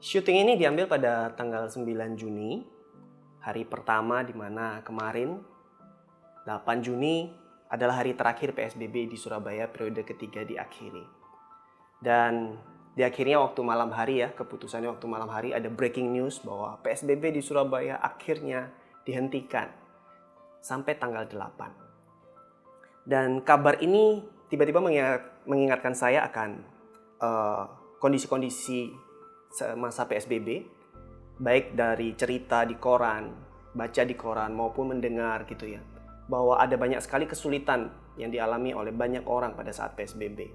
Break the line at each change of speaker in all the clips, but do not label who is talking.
Syuting ini diambil pada tanggal 9 Juni, hari pertama di mana kemarin 8 Juni adalah hari terakhir PSBB di Surabaya periode ketiga diakhiri. Dan diakhirnya waktu malam hari keputusannya waktu malam hari ada breaking news bahwa PSBB di Surabaya akhirnya dihentikan sampai tanggal 8. Dan kabar ini tiba-tiba mengingatkan saya akan kondisi-kondisi semasa PSBB, baik dari cerita di koran, baca di koran maupun mendengar gitu ya, bahwa ada banyak sekali kesulitan yang dialami oleh banyak orang pada saat PSBB.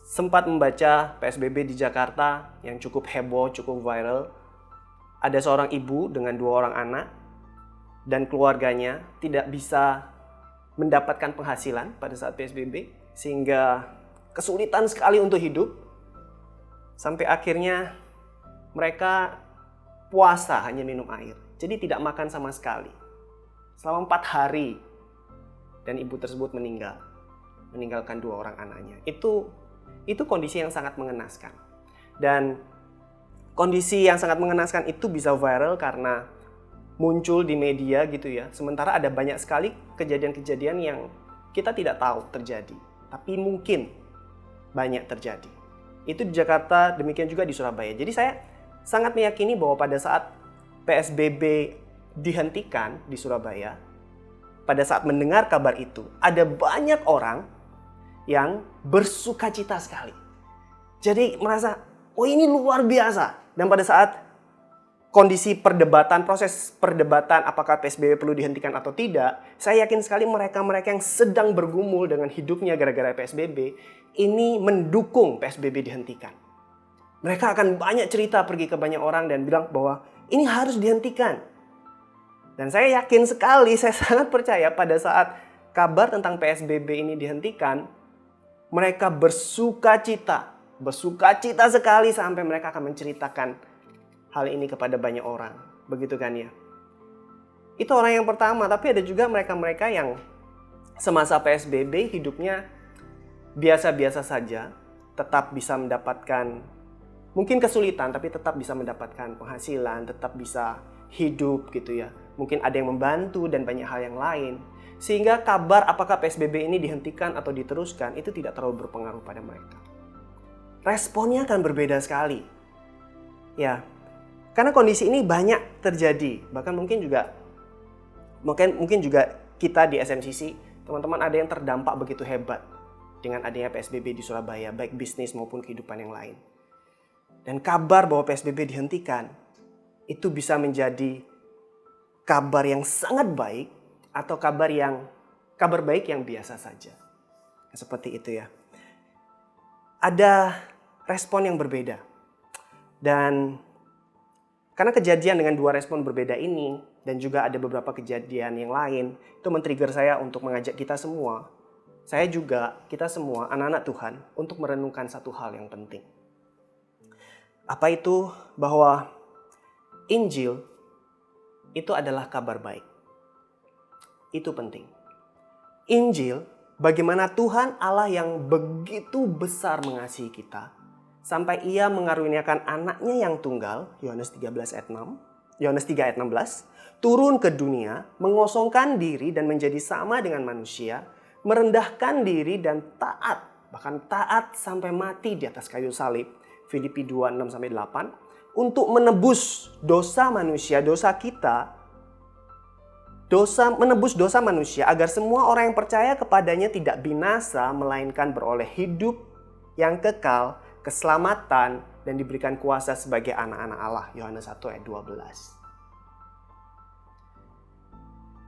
Sempat membaca PSBB di Jakarta yang cukup heboh, cukup viral. Ada seorang ibu dengan 2 orang anak dan keluarganya tidak bisa mendapatkan penghasilan pada saat PSBB sehingga kesulitan sekali untuk hidup. Sampai akhirnya mereka puasa hanya minum air. Jadi tidak makan sama sekali. Selama 4 hari. Dan ibu tersebut meninggalkan 2 orang anaknya. Itu kondisi yang sangat mengenaskan. Dan kondisi yang sangat mengenaskan itu bisa viral karena muncul di media gitu ya. Sementara ada banyak sekali kejadian-kejadian yang kita tidak tahu terjadi. Tapi mungkin banyak terjadi. Itu di Jakarta, demikian juga di Surabaya. Jadi saya sangat meyakini bahwa pada saat PSBB dihentikan di Surabaya, pada saat mendengar kabar itu, ada banyak orang yang bersukacita sekali. Jadi merasa, oh ini luar biasa. Dan pada saat kondisi perdebatan, proses perdebatan apakah PSBB perlu dihentikan atau tidak, saya yakin sekali mereka-mereka yang sedang bergumul dengan hidupnya gara-gara PSBB, ini mendukung PSBB dihentikan. Mereka akan banyak cerita pergi ke banyak orang dan bilang bahwa ini harus dihentikan. Dan saya yakin sekali, saya sangat percaya pada saat kabar tentang PSBB ini dihentikan, mereka bersukacita sekali sampai mereka akan menceritakan hal ini kepada banyak orang. Begitu kan ya? Itu orang yang pertama, tapi ada juga mereka-mereka yang semasa PSBB hidupnya biasa-biasa saja, tetap bisa mendapatkan mungkin kesulitan, tapi tetap bisa mendapatkan penghasilan, tetap bisa hidup gitu ya. Mungkin ada yang membantu dan banyak hal yang lain. Sehingga kabar apakah PSBB ini dihentikan atau diteruskan itu tidak terlalu berpengaruh pada mereka. Responnya akan berbeda sekali. Ya, karena kondisi ini banyak terjadi. Bahkan mungkin juga kita di SMCC, teman-teman ada yang terdampak begitu hebat dengan adanya PSBB di Surabaya, baik bisnis maupun kehidupan yang lain. Dan kabar bahwa PSBB dihentikan, itu bisa menjadi kabar yang sangat baik atau kabar baik yang biasa saja. Seperti itu ya. Ada respon yang berbeda. Dan karena kejadian dengan 2 respon berbeda ini, dan juga ada beberapa kejadian yang lain, itu men-trigger saya untuk mengajak kita semua, kita semua, anak-anak Tuhan, untuk merenungkan satu hal yang penting. Apa itu? Bahwa Injil itu adalah kabar baik. Itu penting. Injil, bagaimana Tuhan Allah yang begitu besar mengasihi kita, sampai ia mengaruniakan anaknya yang tunggal, Yohanes 3 ayat 16, turun ke dunia, mengosongkan diri dan menjadi sama dengan manusia, merendahkan diri dan taat, bahkan taat sampai mati di atas kayu salib, Filipi 2, 6-8, untuk menebus dosa manusia, menebus dosa manusia agar semua orang yang percaya kepadanya tidak binasa, melainkan beroleh hidup yang kekal, keselamatan, dan diberikan kuasa sebagai anak-anak Allah. Yohanes 1 ayat 12.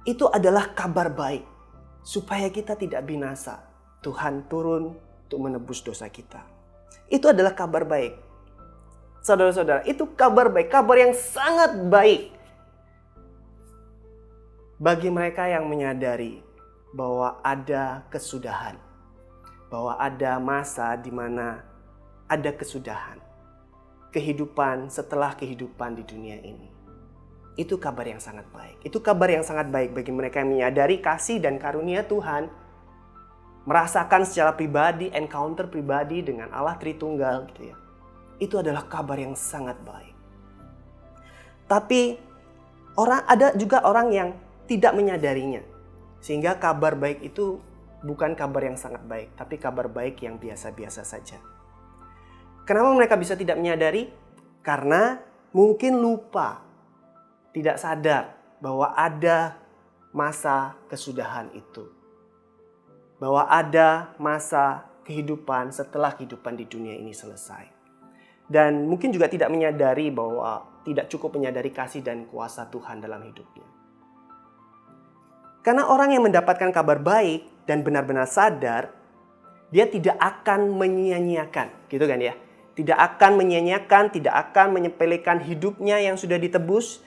Itu adalah kabar baik. Supaya kita tidak binasa. Tuhan turun untuk menebus dosa kita. Itu adalah kabar baik. Saudara-saudara, itu kabar baik. Kabar yang sangat baik. Bagi mereka yang menyadari bahwa ada kesudahan. Bahwa ada masa di mana ada kesudahan. Kehidupan setelah kehidupan di dunia ini. Itu kabar yang sangat baik. Itu kabar yang sangat baik bagi mereka yang menyadari kasih dan karunia Tuhan. Merasakan secara pribadi, encounter pribadi dengan Allah Tritunggal gitu ya. itu adalah kabar yang sangat baik. Tapi ada juga orang yang tidak menyadarinya. Sehingga kabar baik itu bukan kabar yang sangat baik, tapi kabar baik yang biasa-biasa saja. Kenapa mereka bisa tidak menyadari? Karena mungkin lupa, tidak sadar bahwa ada masa kesudahan itu. Bahwa ada masa kehidupan setelah kehidupan di dunia ini selesai. Dan mungkin juga tidak menyadari bahwa tidak cukup menyadari kasih dan kuasa Tuhan dalam hidupnya. Karena orang yang mendapatkan kabar baik dan benar-benar sadar, dia tidak akan menyia-nyiakan, gitu kan ya. Tidak akan menyia-nyiakan, tidak akan menyepelekan hidupnya yang sudah ditebus,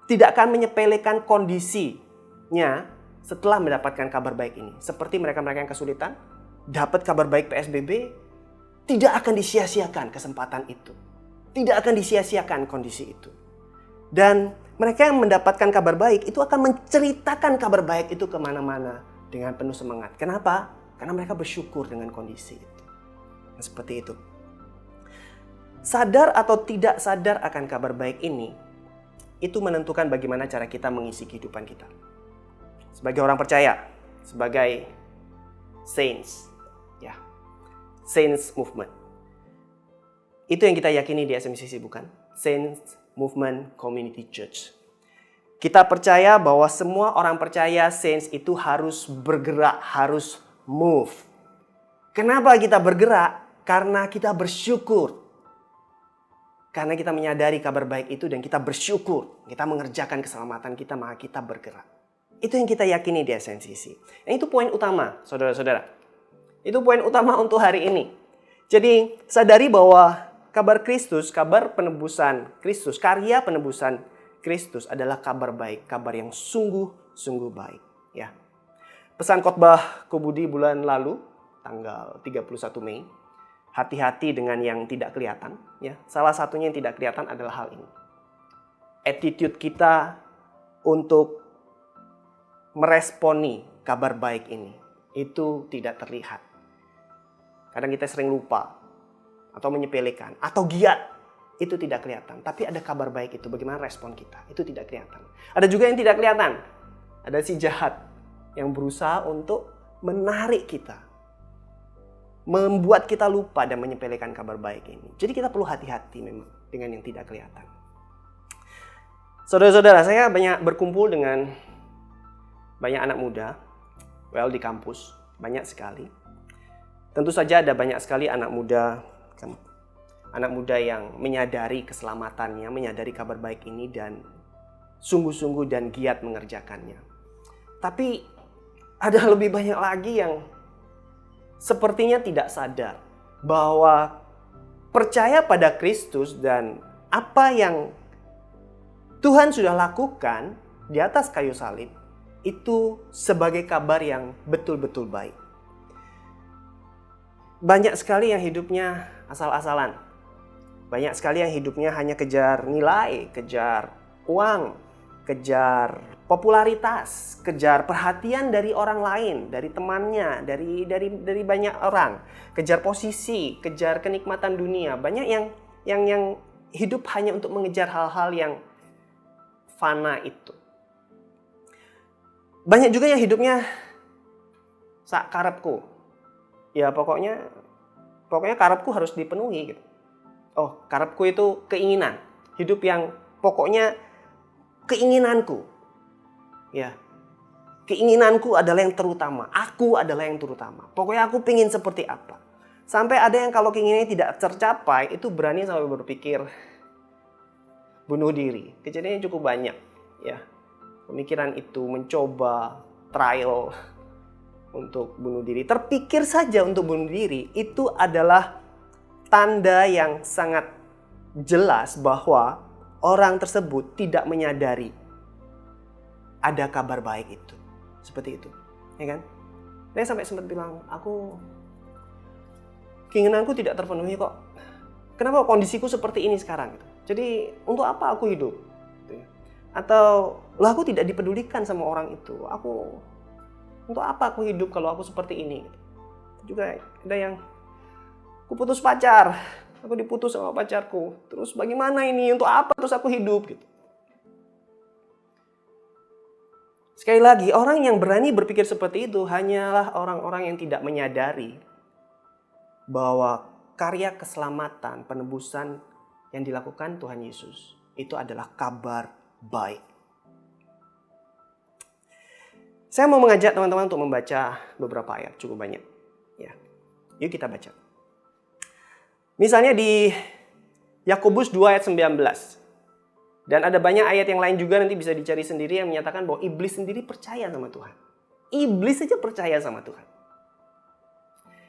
tidak akan menyepelekan kondisinya setelah mendapatkan kabar baik ini. Seperti mereka-mereka yang kesulitan, dapat kabar baik PSBB, tidak akan disia-siakan kesempatan itu. Tidak akan disia-siakan kondisi itu. Dan mereka yang mendapatkan kabar baik itu akan menceritakan kabar baik itu kemana-mana dengan penuh semangat. Kenapa? Karena mereka bersyukur dengan kondisi itu. Nah, seperti itu. Sadar atau tidak sadar akan kabar baik ini, itu menentukan bagaimana cara kita mengisi kehidupan kita. Sebagai orang percaya, sebagai saints, ya, saints movement. Itu yang kita yakini di SMCC, bukan? Saints Movement Community Church. Kita percaya bahwa semua orang percaya saints itu harus bergerak, harus move. Kenapa kita bergerak? Karena kita bersyukur. Karena kita menyadari kabar baik itu dan kita bersyukur. Kita mengerjakan keselamatan kita, maka kita bergerak. Itu yang kita yakini di SMCC. Dan itu poin utama, saudara-saudara. Itu poin utama untuk hari ini. Jadi sadari bahwa kabar Kristus, kabar penebusan Kristus, karya penebusan Kristus adalah kabar baik, kabar yang sungguh-sungguh baik. Ya. Pesan khotbah Kubudi bulan lalu, tanggal 31 Mei, hati-hati dengan yang tidak kelihatan. Ya. Salah satunya yang tidak kelihatan adalah hal ini. Attitude kita untuk meresponi kabar baik ini, itu tidak terlihat. Kadang kita sering lupa, atau menyepelekan, atau giat, itu tidak kelihatan. Tapi ada kabar baik itu, bagaimana respon kita, itu tidak kelihatan. Ada juga yang tidak kelihatan. Ada si jahat yang berusaha untuk menarik kita, membuat kita lupa dan menyepelekan kabar baik ini. Jadi kita perlu hati-hati memang dengan yang tidak kelihatan. Saudara-saudara, saya banyak berkumpul dengan banyak anak muda, di kampus, banyak sekali. Tentu saja ada banyak sekali anak muda yang menyadari keselamatannya, menyadari kabar baik ini dan sungguh-sungguh dan giat mengerjakannya. Tapi ada lebih banyak lagi yang sepertinya tidak sadar bahwa percaya pada Kristus dan apa yang Tuhan sudah lakukan di atas kayu salib itu sebagai kabar yang betul-betul baik. Banyak sekali yang hidupnya asal-asalan. Banyak sekali yang hidupnya hanya kejar nilai, kejar uang, kejar popularitas, kejar perhatian dari orang lain, dari temannya, dari banyak orang, kejar posisi, kejar kenikmatan dunia. Banyak yang hidup hanya untuk mengejar hal-hal yang fana itu. Banyak juga yang hidupnya sak karepku. Ya pokoknya karepku harus dipenuhi gitu. Oh, karepku itu keinginan. Hidup yang pokoknya keinginanku. Ya. Keinginanku adalah yang terutama. Aku adalah yang terutama. Pokoknya aku pingin seperti apa. Sampai ada yang kalau keinginannya tidak tercapai, itu berani sampai berpikir bunuh diri. Kejadiannya cukup banyak. Ya. Pemikiran itu mencoba trial untuk bunuh diri. Terpikir saja untuk bunuh diri itu adalah tanda yang sangat jelas bahwa orang tersebut tidak menyadari ada kabar baik itu. Seperti itu. Ya kan? Saya sampai sempat bilang, keinginanku tidak terpenuhi kok. Kenapa kondisiku seperti ini sekarang? Jadi untuk apa aku hidup? Atau aku tidak dipedulikan sama orang itu. Untuk apa aku hidup kalau aku seperti ini? Juga ada yang aku putus pacar. aku diputus sama pacarku. Terus bagaimana ini? Untuk apa terus aku hidup? Gitu. Sekali lagi, orang yang berani berpikir seperti itu hanyalah orang-orang yang tidak menyadari bahwa karya keselamatan, penebusan yang dilakukan Tuhan Yesus itu adalah kabar baik. Saya mau mengajak teman-teman untuk membaca beberapa ayat, cukup banyak. Ya, yuk kita baca. Misalnya di Yakobus 2 ayat 19. Dan ada banyak ayat yang lain juga, nanti bisa dicari sendiri, yang menyatakan bahwa iblis sendiri percaya sama Tuhan. Iblis saja percaya sama Tuhan.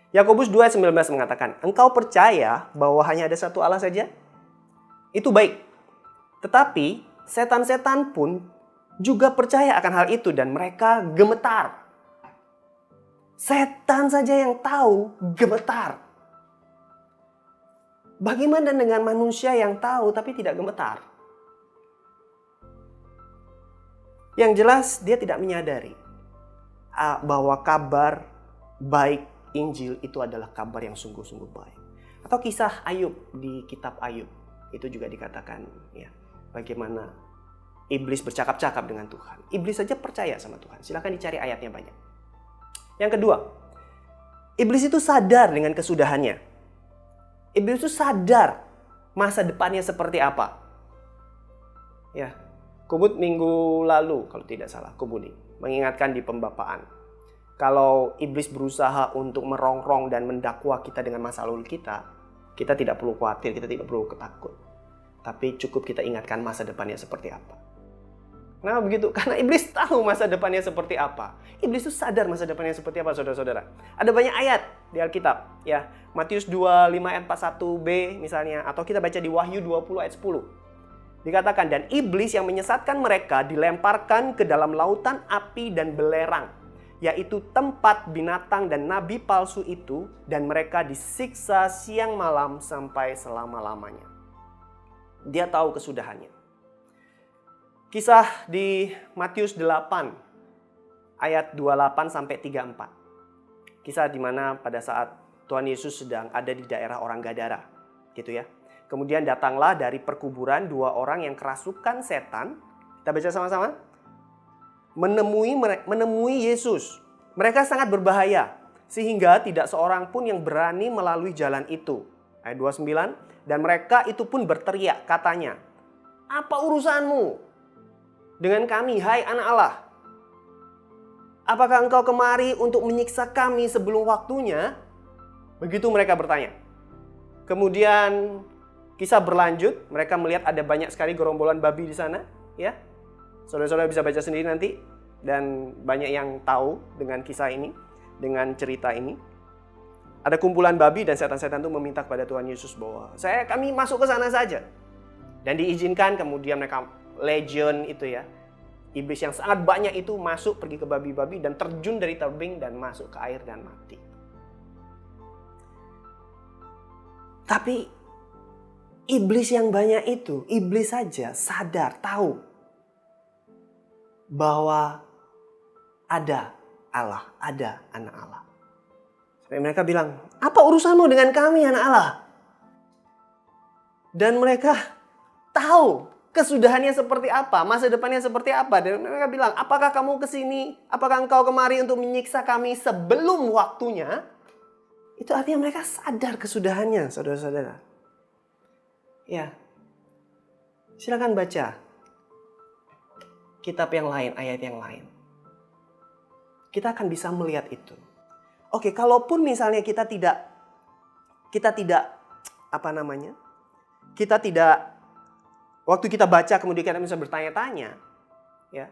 Yakobus 2 ayat 19 mengatakan, engkau percaya bahwa hanya ada satu Allah saja? Itu baik. Tetapi setan-setan pun juga percaya akan hal itu dan mereka gemetar. Setan saja yang tahu gemetar. Bagaimana dengan manusia yang tahu tapi tidak gemetar? Yang jelas dia tidak menyadari bahwa kabar baik Injil itu adalah kabar yang sungguh-sungguh baik. Atau kisah Ayub di kitab Ayub. Itu juga dikatakan ya, bagaimana iblis bercakap-cakap dengan Tuhan. Iblis saja percaya sama Tuhan. Silakan dicari ayatnya banyak. Yang kedua, iblis itu sadar dengan kesudahannya. Iblis itu sadar masa depannya seperti apa. Ya, Kubut minggu lalu, kalau tidak salah, Kubudi mengingatkan di pembapaan. Kalau iblis berusaha untuk merongrong dan mendakwa kita dengan masa lalu kita tidak perlu khawatir, kita tidak perlu ketakut. Tapi cukup kita ingatkan masa depannya seperti apa. Nah begitu, karena iblis tahu masa depannya seperti apa. Iblis itu sadar masa depannya seperti apa, saudara-saudara. Ada banyak ayat di Alkitab, ya. Matius 25 ayat 41b misalnya, atau kita baca di Wahyu 20 ayat 10. Dikatakan, dan iblis yang menyesatkan mereka dilemparkan ke dalam lautan api dan belerang, yaitu tempat binatang dan nabi palsu itu, dan mereka disiksa siang malam sampai selama-lamanya. Dia tahu kesudahannya. Kisah di Matius 8 ayat 28 sampai 34. Kisah di mana pada saat Tuhan Yesus sedang ada di daerah orang Gadara, gitu ya. Kemudian datanglah dari perkuburan dua orang yang kerasukan setan. Kita baca sama-sama. Menemui Yesus. Mereka sangat berbahaya, sehingga tidak seorang pun yang berani melalui jalan itu. Ayat 29. Dan mereka itu pun berteriak, katanya, apa urusanmu dengan kami, hai anak Allah? Apakah engkau kemari untuk menyiksa kami sebelum waktunya? Begitu mereka bertanya. Kemudian kisah berlanjut, mereka melihat ada banyak sekali gerombolan babi di sana, ya. Saudara-saudara bisa baca sendiri nanti, dan banyak yang tahu dengan kisah ini, dengan cerita ini. Ada kumpulan babi dan setan-setan itu meminta kepada Tuhan Yesus bahwa kami masuk ke sana saja. Dan diizinkan, kemudian mereka legion itu ya, iblis yang sangat banyak itu masuk pergi ke babi-babi dan terjun dari tebing dan masuk ke air dan mati. Tapi iblis yang banyak itu, iblis saja sadar, tahu bahwa ada Allah, ada anak Allah. Sampai mereka bilang, apa urusanmu dengan kami anak Allah? Dan mereka tahu kesudahannya seperti apa, masa depannya seperti apa. Dan mereka bilang, apakah kamu kesini, apakah engkau kemari untuk menyiksa kami sebelum waktunya? Itu artinya mereka sadar kesudahannya, saudara-saudara. Ya, silakan baca kitab yang lain, ayat yang lain. Kita akan bisa melihat itu. Oke, kalaupun misalnya kita tidak waktu kita baca kemudian kita bisa bertanya-tanya, ya.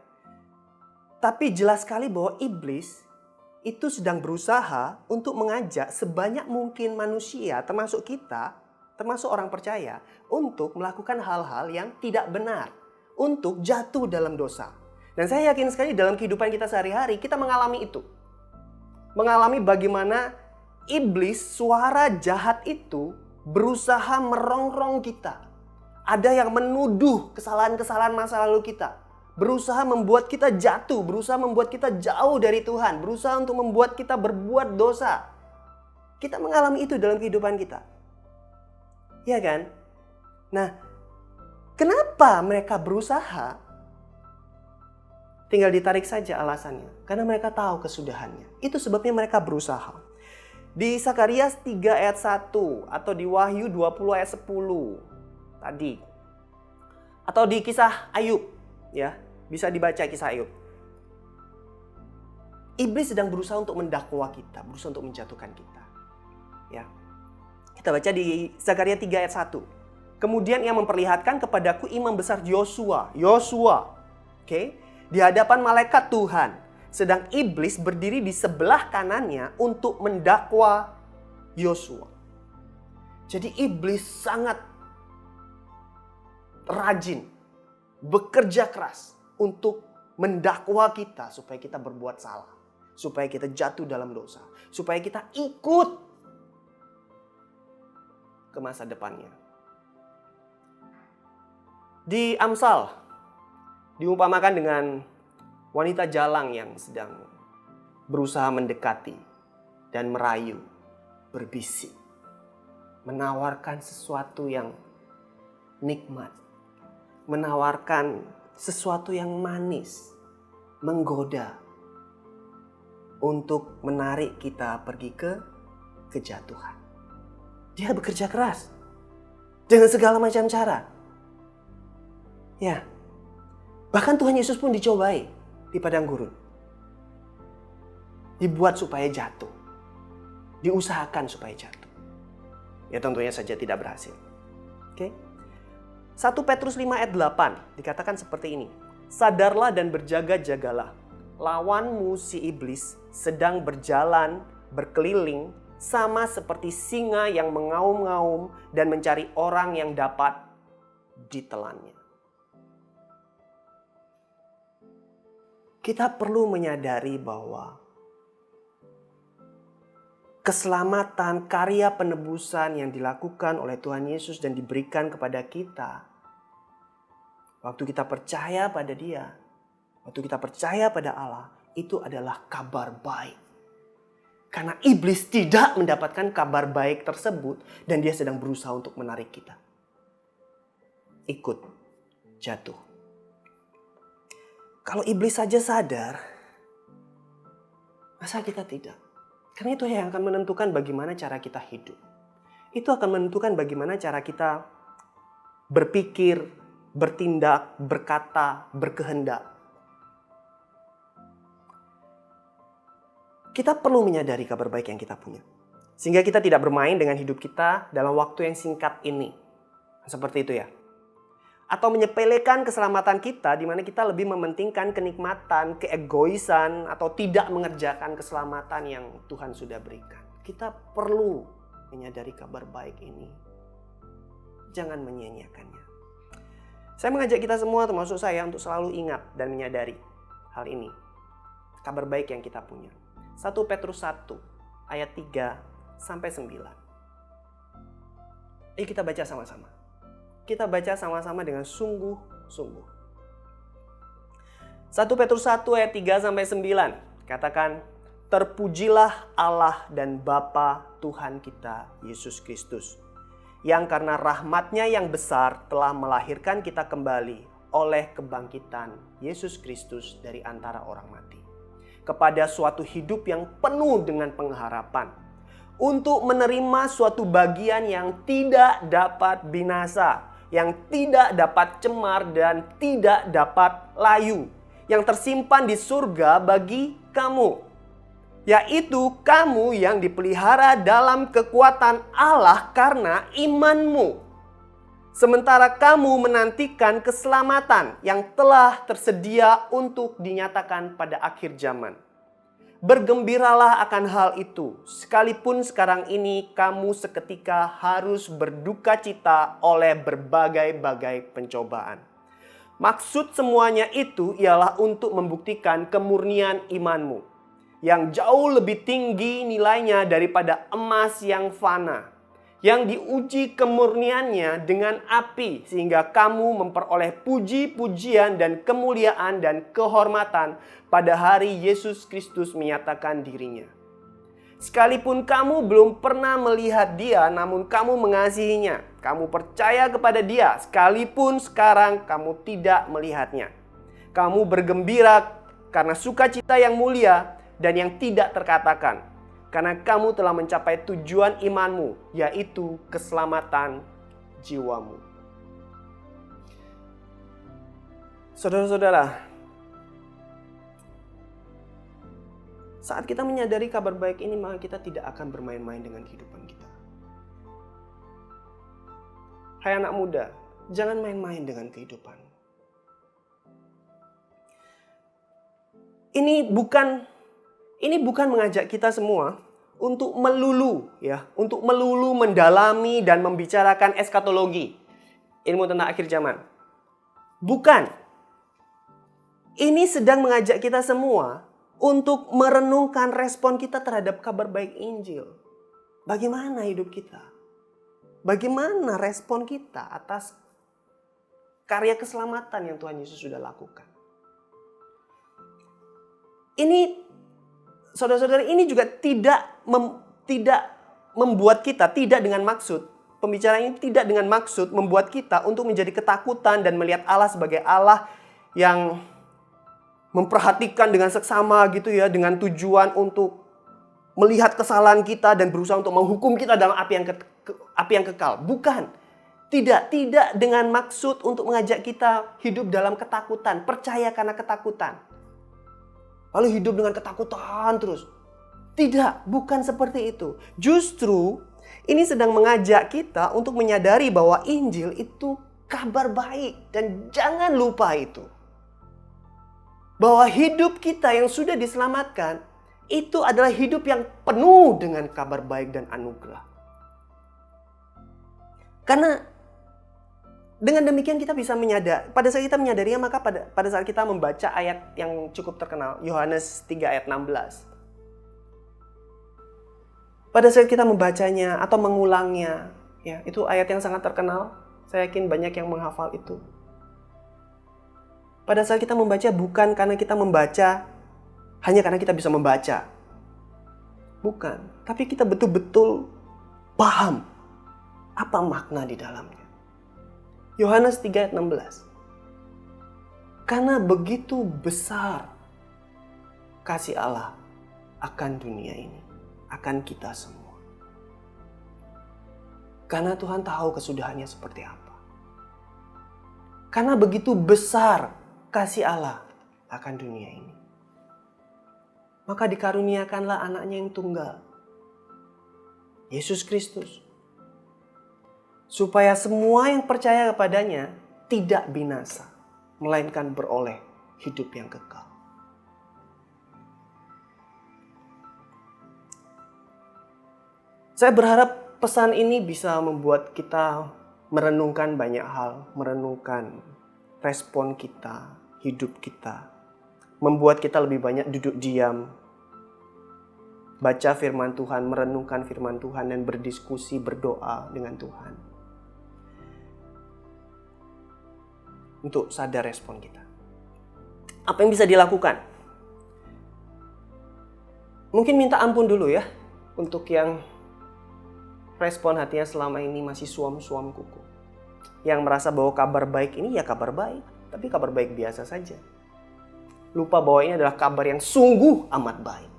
Tapi jelas sekali bahwa iblis itu sedang berusaha untuk mengajak sebanyak mungkin manusia, termasuk kita, termasuk orang percaya, untuk melakukan hal-hal yang tidak benar, untuk jatuh dalam dosa. Dan saya yakin sekali dalam kehidupan kita sehari-hari, kita mengalami itu. Mengalami bagaimana iblis, suara jahat itu berusaha merongrong kita. Ada yang menuduh kesalahan-kesalahan masa lalu kita. Berusaha membuat kita jatuh, berusaha membuat kita jauh dari Tuhan, berusaha untuk membuat kita berbuat dosa. Kita mengalami itu dalam kehidupan kita. Iya kan? Nah, kenapa mereka berusaha? Tinggal ditarik saja alasannya. Karena mereka tahu kesudahannya. Itu sebabnya mereka berusaha. Di Zakarias 3 ayat 1 atau di Wahyu 20 ayat 10 tadi. Atau di kisah Ayub, ya. Bisa dibaca kisah Ayub. Iblis sedang berusaha untuk mendakwa kita, berusaha untuk menjatuhkan kita. Ya. Kita baca di Zakarias 3 ayat 1. Kemudian ia memperlihatkan kepadaku imam besar Yosua. Oke? Di hadapan malaikat Tuhan. Sedang iblis berdiri di sebelah kanannya untuk mendakwa Yosua. Jadi iblis sangat rajin, bekerja keras untuk mendakwa kita supaya kita berbuat salah. Supaya kita jatuh dalam dosa. Supaya kita ikut ke masa depannya. Di Amsal diumpamakan dengan wanita jalang yang sedang berusaha mendekati dan merayu, berbisik, menawarkan sesuatu yang nikmat, menawarkan sesuatu yang manis, menggoda untuk menarik kita pergi ke kejatuhan. Dia bekerja keras dengan segala macam cara. Ya, bahkan Tuhan Yesus pun dicobai di padang gurun. Dibuat supaya jatuh. Diusahakan supaya jatuh. Ya tentunya saja tidak berhasil. Oke? 1 Petrus 5 ayat 8 dikatakan seperti ini. Sadarlah dan berjaga-jagalah. Lawanmu si iblis sedang berjalan, berkeliling, sama seperti singa yang mengaum-ngaum dan mencari orang yang dapat ditelannya. Kita perlu menyadari bahwa keselamatan, karya penebusan yang dilakukan oleh Tuhan Yesus dan diberikan kepada kita, waktu kita percaya pada Dia, waktu kita percaya pada Allah, itu adalah kabar baik. Karena iblis tidak mendapatkan kabar baik tersebut dan dia sedang berusaha untuk menarik kita. Ikut jatuh. Kalau iblis saja sadar, masa kita tidak? Karena itu yang akan menentukan bagaimana cara kita hidup. Itu akan menentukan bagaimana cara kita berpikir, bertindak, berkata, berkehendak. Kita perlu menyadari kabar baik yang kita punya. Sehingga kita tidak bermain dengan hidup kita dalam waktu yang singkat ini. Seperti itu ya. Atau menyepelekan keselamatan kita di mana kita lebih mementingkan kenikmatan, keegoisan, atau tidak mengerjakan keselamatan yang Tuhan sudah berikan. Kita perlu menyadari kabar baik ini. Jangan menyia-nyiakannya. Saya mengajak kita semua termasuk saya untuk selalu ingat dan menyadari hal ini. Kabar baik yang kita punya. 1 Petrus 1 ayat 3 sampai 9. Kita baca sama-sama. Kita baca sama-sama dengan sungguh-sungguh. 1 Petrus 1 ayat 3 sampai 9 katakan, terpujilah Allah dan Bapa Tuhan kita Yesus Kristus, yang karena rahmat-Nya yang besar telah melahirkan kita kembali oleh kebangkitan Yesus Kristus dari antara orang mati, kepada suatu hidup yang penuh dengan pengharapan, untuk menerima suatu bagian yang tidak dapat binasa, yang tidak dapat cemar dan tidak dapat layu, yang tersimpan di surga bagi kamu, yaitu kamu yang dipelihara dalam kekuatan Allah karena imanmu. Sementara kamu menantikan keselamatan yang telah tersedia untuk dinyatakan pada akhir zaman. Bergembiralah akan hal itu, sekalipun sekarang ini kamu seketika harus berduka cita oleh berbagai-bagai pencobaan. Maksud semuanya itu ialah untuk membuktikan kemurnian imanmu, yang jauh lebih tinggi nilainya daripada emas yang fana, yang diuji kemurniannya dengan api, sehingga kamu memperoleh puji-pujian dan kemuliaan dan kehormatan pada hari Yesus Kristus menyatakan dirinya. Sekalipun kamu belum pernah melihat dia, namun kamu mengasihinya. Kamu percaya kepada dia, sekalipun sekarang kamu tidak melihatnya. Kamu bergembira karena sukacita yang mulia dan yang tidak terkatakan. Karena kamu telah mencapai tujuan imanmu, yaitu keselamatan jiwamu. Saudara-saudara, saat kita menyadari kabar baik ini, maka kita tidak akan bermain-main dengan kehidupan kita. Hai anak muda, jangan main-main dengan kehidupan. Ini bukan mengajak kita semua untuk melulu mendalami dan membicarakan eskatologi, ilmu tentang akhir zaman. Bukan. Ini sedang mengajak kita semua untuk merenungkan respon kita terhadap kabar baik Injil. Bagaimana hidup kita? Bagaimana respon kita atas karya keselamatan yang Tuhan Yesus sudah lakukan? Ini, saudara-saudara, ini juga tidak membuat kita, tidak dengan maksud, pembicaraan ini tidak dengan maksud membuat kita untuk menjadi ketakutan dan melihat Allah sebagai Allah yang memperhatikan dengan seksama gitu ya, dengan tujuan untuk melihat kesalahan kita dan berusaha untuk menghukum kita dalam api yang kekal. Bukan. Tidak dengan maksud untuk mengajak kita hidup dalam ketakutan, percaya karena ketakutan. Lalu hidup dengan ketakutan terus. Tidak, bukan seperti itu. Justru ini sedang mengajak kita untuk menyadari bahwa Injil itu kabar baik dan jangan lupa itu. Bahwa hidup kita yang sudah diselamatkan itu adalah hidup yang penuh dengan kabar baik dan anugerah. Karena dengan demikian kita bisa menyadari, pada saat kita menyadarinya, maka pada saat kita membaca ayat yang cukup terkenal, Yohanes 3 ayat 16. Pada saat kita membacanya atau mengulangnya, ya, itu ayat yang sangat terkenal. Saya yakin banyak yang menghafal itu. Pada saat kita membaca, bukan karena kita membaca hanya karena kita bisa membaca. Bukan. Tapi kita betul-betul paham apa makna di dalamnya. Yohanes 3 ayat 16. Karena begitu besar kasih Allah akan dunia ini, akan kita semua. Karena Tuhan tahu kesudahannya seperti apa. Karena begitu besar kasih Allah akan dunia ini, maka dikaruniakanlah anaknya yang tunggal, Yesus Kristus, supaya semua yang percaya kepadanya tidak binasa, melainkan beroleh hidup yang kekal. Saya berharap pesan ini bisa membuat kita merenungkan banyak hal, merenungkan respon kita, hidup kita, membuat kita lebih banyak duduk diam, baca firman Tuhan, merenungkan firman Tuhan, dan berdiskusi, berdoa dengan Tuhan. Untuk sadar respon kita. Apa yang bisa dilakukan? Mungkin minta ampun dulu ya, untuk yang respon hatinya selama ini masih suam-suam kuku. Yang merasa bahwa kabar baik ini ya kabar baik, tapi kabar baik biasa saja. Lupa bahwa ini adalah kabar yang sungguh amat baik.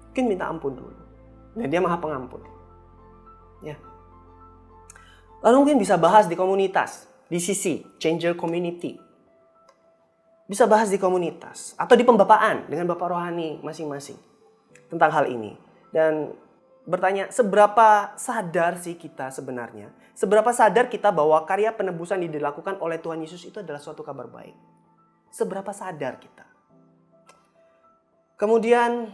Mungkin minta ampun dulu. Dan dia Maha Pengampun. Ya. Lalu mungkin bisa bahas di komunitas, di sisi Changer Community. Bisa bahas di komunitas atau di pembapaan dengan bapak rohani masing-masing tentang hal ini. Dan bertanya, seberapa sadar sih kita sebenarnya? Seberapa sadar kita bahwa karya penebusan yang dilakukan oleh Tuhan Yesus itu adalah suatu kabar baik? Seberapa sadar kita? Kemudian,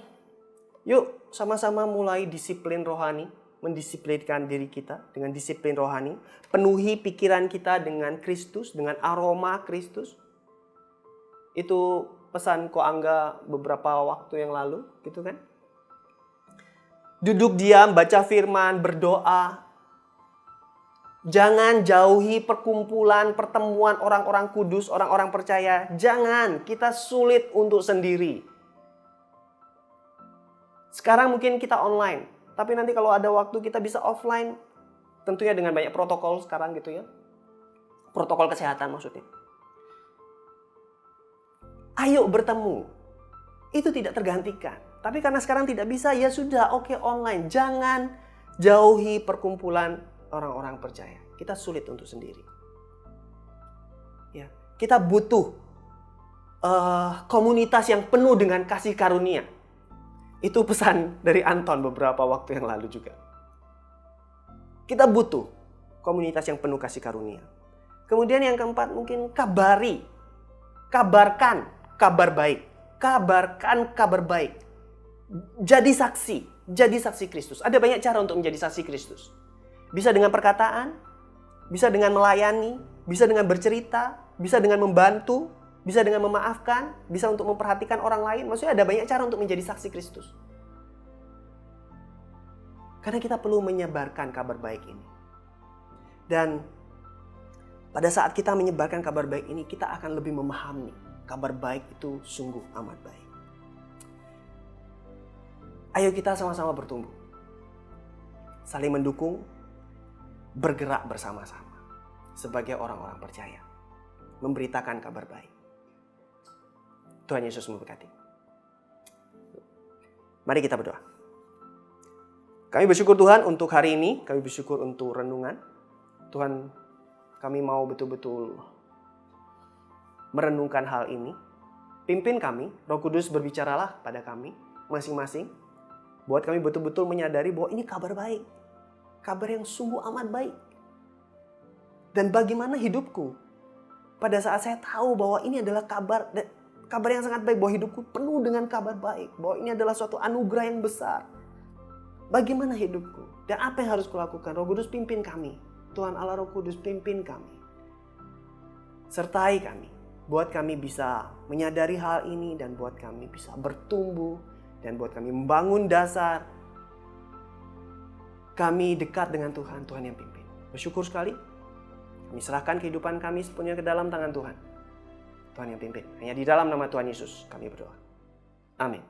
yuk sama-sama mulai disiplin rohani, mendisiplinkan diri kita dengan disiplin rohani. Penuhi pikiran kita dengan Kristus, dengan aroma Kristus. Itu pesan Ko Angga beberapa waktu yang lalu, gitu kan? Duduk diam, baca firman, berdoa. Jangan jauhi perkumpulan, pertemuan orang-orang kudus, orang-orang percaya. Jangan, kita sulit untuk sendiri. Sekarang mungkin kita online, tapi nanti kalau ada waktu kita bisa offline, tentunya dengan banyak protokol sekarang gitu ya. Protokol kesehatan maksudnya. Ayo bertemu. Itu tidak tergantikan. Tapi karena sekarang tidak bisa, ya sudah, oke, online. Jangan jauhi perkumpulan orang-orang percaya. Kita sulit untuk sendiri. Ya, kita butuh komunitas yang penuh dengan kasih karunia. Itu pesan dari Anton beberapa waktu yang lalu juga. Kita butuh komunitas yang penuh kasih karunia. Kemudian yang keempat mungkin kabari. Kabarkan kabar baik. Kabarkan kabar baik. Jadi saksi Kristus. Ada banyak cara untuk menjadi saksi Kristus. Bisa dengan perkataan, bisa dengan melayani, bisa dengan bercerita, bisa dengan membantu, bisa dengan memaafkan, bisa untuk memperhatikan orang lain. Maksudnya ada banyak cara untuk menjadi saksi Kristus. Karena kita perlu menyebarkan kabar baik ini. Dan pada saat kita menyebarkan kabar baik ini, kita akan lebih memahami kabar baik itu sungguh amat baik. Ayo kita sama-sama bertumbuh. Saling mendukung, bergerak bersama-sama. Sebagai orang-orang percaya. Memberitakan kabar baik. Tuhan Yesus memberkati. Mari kita berdoa. Kami bersyukur Tuhan untuk hari ini. Kami bersyukur untuk renungan. Tuhan, kami mau betul-betul merenungkan hal ini. Pimpin kami, Roh Kudus berbicaralah pada kami masing-masing. Buat kami betul-betul menyadari bahwa ini kabar baik. Kabar yang sungguh amat baik. Dan bagaimana hidupku pada saat saya tahu bahwa ini adalah kabar yang sangat baik. Bahwa hidupku penuh dengan kabar baik. Bahwa ini adalah suatu anugerah yang besar. Bagaimana hidupku? Dan apa yang harus kulakukan? Roh Kudus pimpin kami. Tuhan Allah Roh Kudus pimpin kami. Sertai kami. Buat kami bisa menyadari hal ini dan buat kami bisa bertumbuh. Dan buat kami membangun dasar. Kami dekat dengan Tuhan. Tuhan yang pimpin. Bersyukur sekali. Kami serahkan kehidupan kami sepenuhnya ke dalam tangan Tuhan. Tuhan yang pimpin. Hanya di dalam nama Tuhan Yesus kami berdoa. Amin.